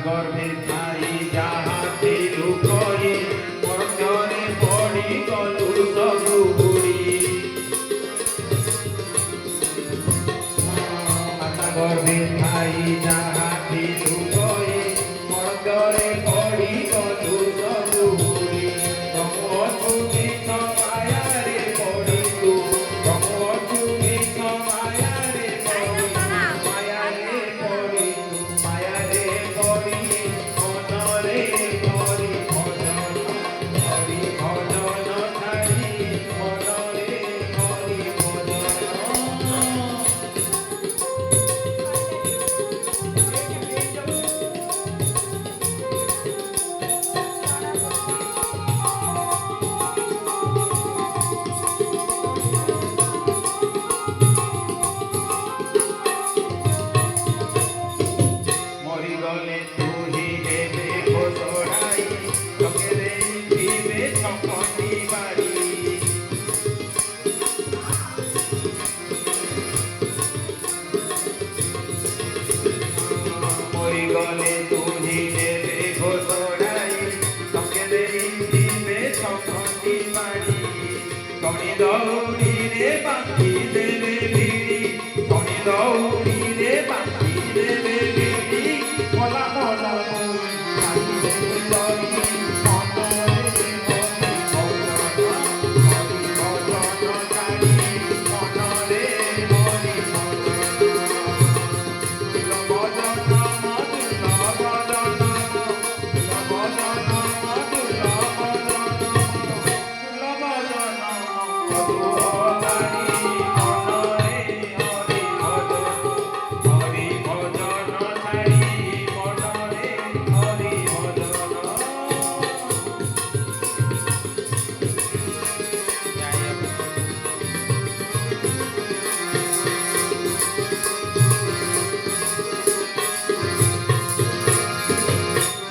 গর্ভে ঠাই যাহাতে লুকোই মরণে পড়ি গলু সবু বুড়ি মাতা গর্ভে ঠাই যাহাতে লুকোই মরণে পড়ি গলু সবু বুড়ি তমু কৃষ্ণ মায়ারে পড়ি তু তমু কৃষ্ণ মায়ারে পড়ি মায়ারে পড়ি তু মায়ারে পড়ি মনরে পড়ি ভজন হরি ভজন ছাড়ি মনরে পড়ি ভজন মরিগলে তুহি দেবে ঘোষড়াই লোকেরে দিবে সকটি বাড়ি মরিগলে তুহি দেবে ঘোষড়াই লোকেরে দিবে সকটি বাড়ি তনি দৌড়িরে বাঁধি দেবে ভিড়ি তনি দৌড়িরে বাঁধি দেবে ভিড়ি মলা মলা মুই কাঁদিবে লরি মনরে মনি হরি ভজন ছাড়ি মনরে মনি ভজন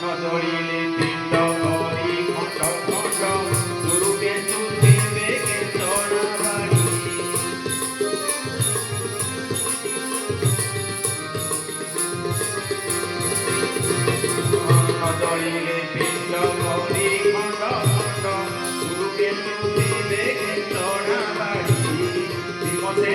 নজরিলে পিণ্ড করি খণ্ড খণ্ড গুরুকে তুলিবে কেতন বাড়ি নজরিলে পিণ্ড করি খণ্ড খণ্ড গুরুকে তুলিবে কেতন বাড়ি বিমসে